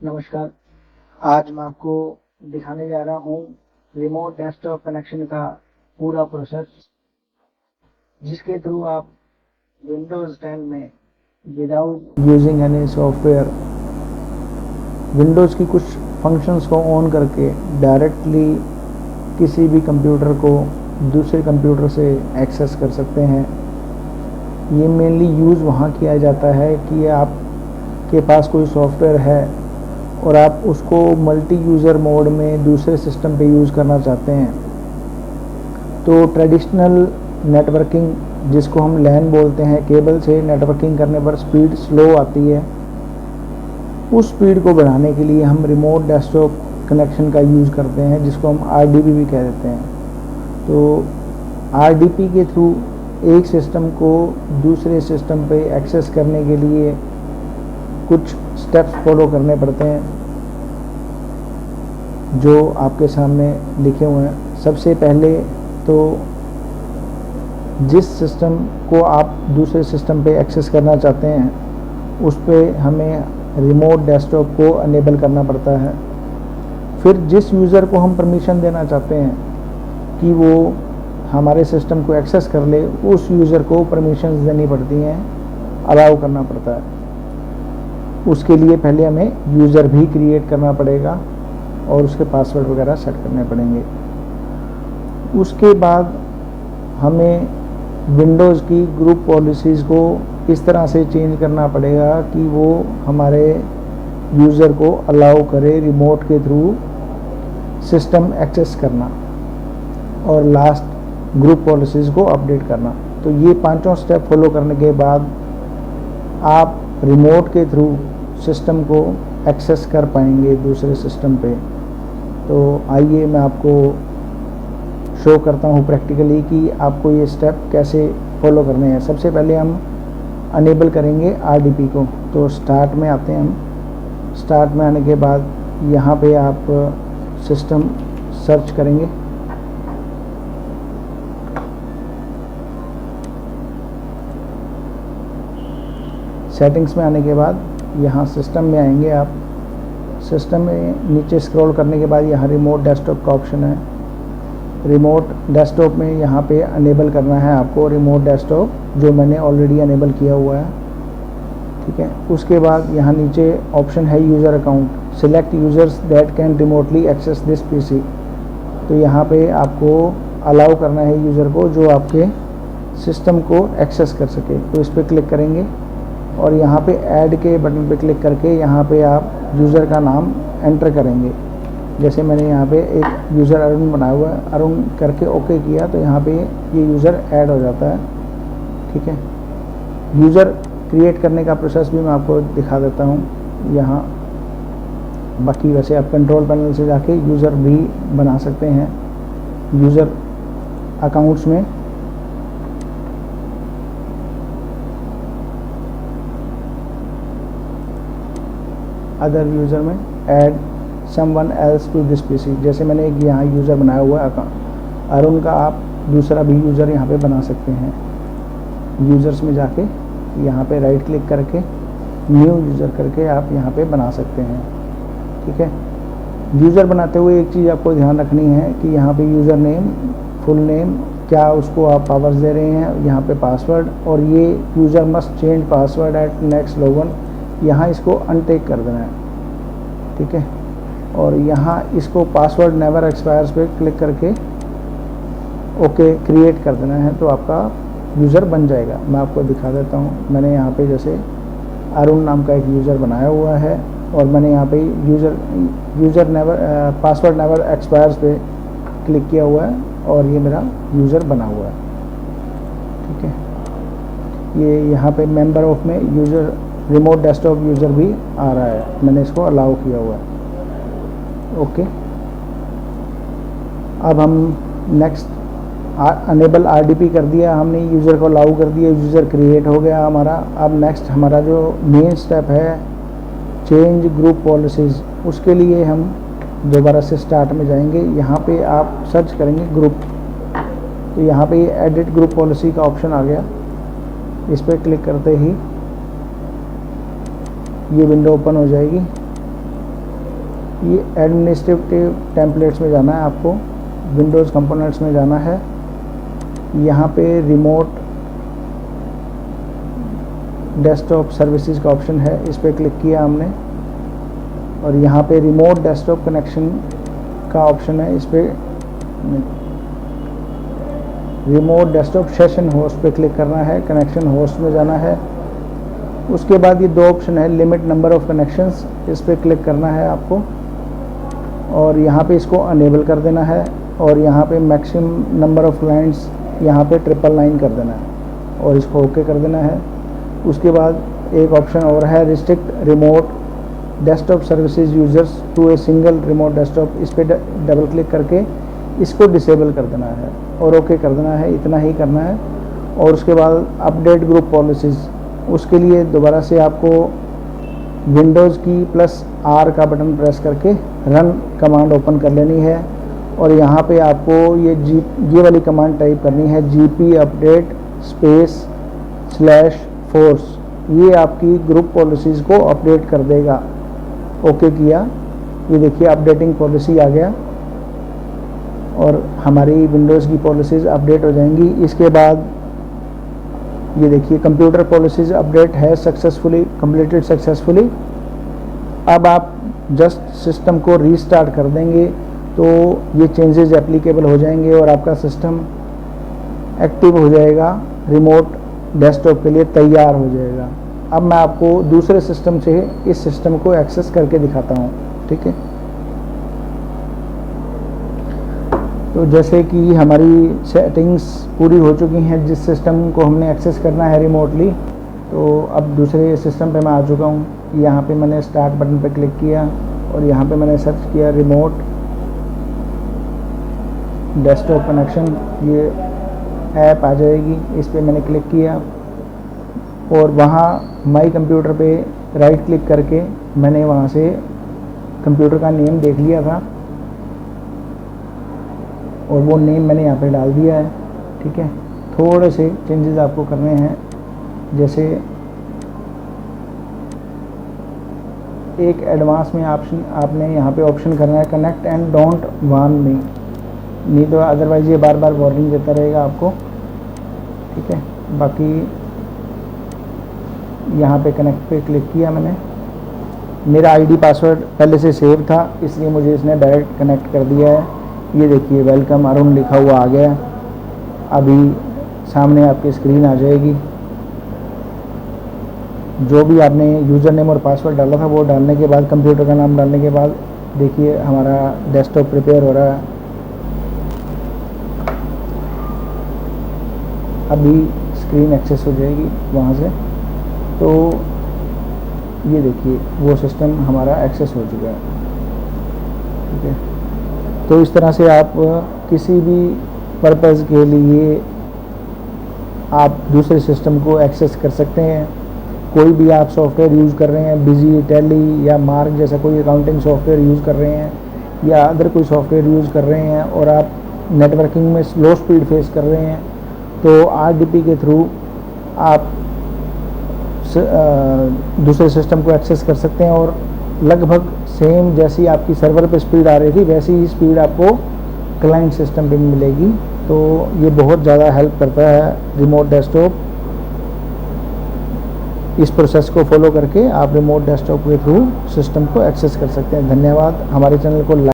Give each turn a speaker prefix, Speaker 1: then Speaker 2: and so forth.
Speaker 1: नमस्कार। आज मैं आपको दिखाने जा रहा हूँ रिमोट डेस्कटॉप कनेक्शन का पूरा प्रोसेस, जिसके थ्रू आप विंडोज़ 10 में without using any software Windows की कुछ फंक्शंस को ऑन करके डायरेक्टली किसी भी कंप्यूटर को दूसरे कंप्यूटर से एक्सेस कर सकते हैं। ये मेनली यूज़ वहाँ किया जाता है कि आपके पास कोई सॉफ्टवेयर है और आप उसको मल्टी यूज़र मोड में दूसरे सिस्टम पे यूज़ करना चाहते हैं। तो ट्रेडिशनल नेटवर्किंग, जिसको हम लैन बोलते हैं, केबल से नेटवर्किंग करने पर स्पीड स्लो आती है। उस स्पीड को बढ़ाने के लिए हम रिमोट डेस्कटॉप कनेक्शन का यूज़ करते हैं, जिसको हम RDP भी कह देते हैं। तो RDP के थ्रू एक सिस्टम को दूसरे सिस्टम पे एक्सेस करने के लिए कुछ स्टेप्स फॉलो करने पड़ते हैं, जो आपके सामने लिखे हुए हैं। सबसे पहले तो जिस सिस्टम को आप दूसरे सिस्टम पे एक्सेस करना चाहते हैं, उस पे हमें रिमोट डेस्कटॉप को अनेबल करना पड़ता है। फिर जिस यूज़र को हम परमिशन देना चाहते हैं कि वो हमारे सिस्टम को एक्सेस कर ले, उस यूज़र को परमिशंस देनी पड़ती हैं, अलाउ करना पड़ता है। उसके लिए पहले हमें यूज़र भी क्रिएट करना पड़ेगा और उसके पासवर्ड वगैरह सेट करने पड़ेंगे। उसके बाद हमें विंडोज़ की ग्रुप पॉलिसीज़ को इस तरह से चेंज करना पड़ेगा कि वो हमारे यूज़र को अलाउ करे रिमोट के थ्रू सिस्टम एक्सेस करना, और लास्ट ग्रुप पॉलिसीज़ को अपडेट करना। तो ये पांचों स्टेप फॉलो करने के बाद आप रिमोट के थ्रू सिस्टम को एक्सेस कर पाएंगे दूसरे सिस्टम पे। तो आइए मैं आपको शो करता हूँ प्रैक्टिकली कि आपको ये स्टेप कैसे फॉलो करने हैं। सबसे पहले हम अनेबल करेंगे RDP को। तो स्टार्ट में आते हैं हम। स्टार्ट में आने के बाद यहाँ पे आप सिस्टम सर्च करेंगे। सेटिंग्स में आने के बाद यहाँ सिस्टम में आएंगे आप। सिस्टम में नीचे स्क्रॉल करने के बाद यहाँ रिमोट डेस्कटॉप का ऑप्शन है। रिमोट डेस्कटॉप में यहाँ पे अनेबल करना है आपको रिमोट डेस्कटॉप, जो मैंने ऑलरेडी अनेबल किया हुआ है। ठीक है। उसके बाद यहाँ नीचे ऑप्शन है user account, select users that can remotely access this PC। तो यहाँ पे आपको अलाउ करना है यूज़र को जो आपके सिस्टम को एक्सेस कर सके। तो इस पर क्लिक करेंगे और यहाँ पे ऐड के बटन पे क्लिक करके यहाँ पे आप यूज़र का नाम एंटर करेंगे। जैसे मैंने यहाँ पे एक यूज़र अरुण बनाया हुआ है, अरुण करके ओके किया तो यहाँ पे ये यूज़र ऐड हो जाता है। ठीक है। यूज़र क्रिएट करने का प्रोसेस भी मैं आपको दिखा देता हूँ यहाँ। बाकी वैसे आप कंट्रोल पैनल से जाके यूज़र भी बना सकते हैं। यूज़र अकाउंट्स में अदर यूज़र में add someone else to this PC। जैसे मैंने एक यहाँ यूज़र बनाया हुआ है अरुण का, आप दूसरा भी यूज़र यहाँ पे बना सकते हैं। यूज़र्स में जाके यहाँ पे राइट क्लिक करके न्यू यूज़र करके आप यहाँ पे बना सकते हैं। ठीक है। यूज़र बनाते हुए एक चीज़ आपको ध्यान रखनी है कि यहाँ पे यूज़र नेम, फुल नेम, क्या उसको आप पावर्स दे रहे हैं, यहाँ पे पासवर्ड, और ये user must change password at next login, यहाँ इसको अनटेक कर देना है। ठीक है। और यहाँ इसको पासवर्ड नेवर एक्सपायर्स पे क्लिक करके ओके क्रिएट कर देना है, तो आपका यूज़र बन जाएगा। मैं आपको दिखा देता हूँ। मैंने यहाँ पे जैसे अरुण नाम का एक यूज़र बनाया हुआ है और मैंने यहाँ पे user never password never expires पे क्लिक किया हुआ है और ये मेरा यूज़र बना हुआ है। ठीक है। ये यहाँ पे मेंबर ऑफ में यूज़र रिमोट डेस्कटॉप यूज़र भी आ रहा है, मैंने इसको अलाउ किया हुआ है। ओके। अब हम नेक्स्ट अनेबल RDP कर दिया हमने, यूज़र को अलाउ कर दिया, यूज़र क्रिएट हो गया हमारा। अब नेक्स्ट हमारा जो मेन स्टेप है चेंज ग्रुप पॉलिसीज़, उसके लिए हम दोबारा से स्टार्ट में जाएंगे। यहाँ पे आप सर्च करेंगे ग्रुप, तो यहाँ पे एडिट ग्रुप पॉलिसी का ऑप्शन आ गया। इस पर क्लिक करते ही ये विंडो ओपन हो जाएगी। ये एडमिनिस्ट्रेटिव टेम्पलेट्स में जाना है आपको, विंडोज़ कंपोनेंट्स में जाना है। यहाँ पे रिमोट डेस्कटॉप सर्विसेज का ऑप्शन है, इस पर क्लिक किया हमने और यहाँ पे रिमोट डेस्कटॉप कनेक्शन का ऑप्शन है, इस पर रिमोट डेस्कटॉप सेशन होस्ट पे क्लिक करना है, कनेक्शन होस्ट में जाना है। उसके बाद ये दो ऑप्शन है, लिमिट नंबर ऑफ कनेक्शंस, इस पर क्लिक करना है आपको और यहाँ पे इसको अनेबल कर देना है और यहाँ पे मैक्सिमम नंबर ऑफ लाइन्स यहाँ पे 999 कर देना है और इसको ओके कर देना है। उसके बाद एक ऑप्शन और है, restrict remote desktop services users to a single remote desktop, इस पर डबल क्लिक करके इसको डिसेबल कर देना है और ओके कर देना है, इतना ही करना है। और उसके बाद अपडेट ग्रुप पॉलिसीज़, उसके लिए दोबारा से आपको विंडोज़ की +R का बटन प्रेस करके रन कमांड ओपन कर लेनी है और यहाँ पे आपको ये वाली कमांड टाइप करनी है, GP अपडेट /force, ये आपकी ग्रुप पॉलिसीज़ को अपडेट कर देगा। ओके किया, ये देखिए अपडेटिंग पॉलिसी आ गया और हमारी विंडोज़ की पॉलिसीज़ अपडेट हो जाएंगी। इसके बाद ये देखिए कंप्यूटर पॉलिसीज़ अपडेट है सक्सेसफुली, कंप्लीटेड सक्सेसफुली। अब आप जस्ट सिस्टम को रीस्टार्ट कर देंगे तो ये चेंजेस एप्लीकेबल हो जाएंगे और आपका सिस्टम एक्टिव हो जाएगा, रिमोट डेस्कटॉप के लिए तैयार हो जाएगा। अब मैं आपको दूसरे सिस्टम से इस सिस्टम को एक्सेस करके दिखाता हूँ, ठीक है। तो जैसे कि हमारी सेटिंग्स पूरी हो चुकी हैं, जिस सिस्टम को हमने एक्सेस करना है रिमोटली, तो अब दूसरे सिस्टम पे मैं आ चुका हूँ। यहाँ पे मैंने स्टार्ट बटन पे क्लिक किया और यहाँ पे मैंने सर्च किया रिमोट डेस्कटॉप कनेक्शन, ये ऐप आ जाएगी, इस पे मैंने क्लिक किया और वहाँ माई कंप्यूटर पे राइट क्लिक करके मैंने वहाँ से कंप्यूटर का नेम देख लिया था और वो नेम मैंने यहाँ पे डाल दिया है, ठीक है। थोड़े से चेंजेस आपको करने हैं, जैसे एक एडवांस में आपने यहाँ पे ऑप्शन करना है कनेक्ट एंड डोंट वार्न मी, नहीं तो अदरवाइज़ ये बार बार वार्निंग देता रहेगा आपको, ठीक है। बाकी यहाँ पे कनेक्ट पे क्लिक किया मैंने, मेरा आईडी पासवर्ड पहले से सेव था इसलिए मुझे इसने डायरेक्ट कनेक्ट कर दिया है। ये देखिए वेलकम अरुण लिखा हुआ आ गया, अभी सामने आपकी स्क्रीन आ जाएगी। जो भी आपने यूज़र नेम और पासवर्ड डाला था वो डालने के बाद, कंप्यूटर का नाम डालने के बाद देखिए हमारा डेस्कटॉप प्रिपेयर हो रहा है। अभी स्क्रीन एक्सेस हो जाएगी वहाँ से, तो ये देखिए वो सिस्टम हमारा एक्सेस हो चुका है, ठीक है। तो इस तरह से आप किसी भी पर्पज़ के लिए आप दूसरे सिस्टम को एक्सेस कर सकते हैं। कोई भी आप सॉफ्टवेयर यूज़ कर रहे हैं, बिजी, टैली या मार्क जैसा कोई अकाउंटिंग सॉफ्टवेयर यूज़ कर रहे हैं या अदर कोई सॉफ्टवेयर यूज़ कर रहे हैं और आप नेटवर्किंग में स्लो स्पीड फेस कर रहे हैं, तो RDP के थ्रू आप दूसरे सिस्टम को एक्सेस कर सकते हैं और लगभग सेम जैसी आपकी सर्वर पे स्पीड आ रही थी वैसी ही स्पीड आपको क्लाइंट सिस्टम पे मिलेगी। तो ये बहुत ज़्यादा हेल्प करता है रिमोट डेस्कटॉप। इस प्रोसेस को फॉलो करके आप रिमोट डेस्कटॉप के थ्रू सिस्टम को एक्सेस कर सकते हैं। धन्यवाद। हमारे चैनल को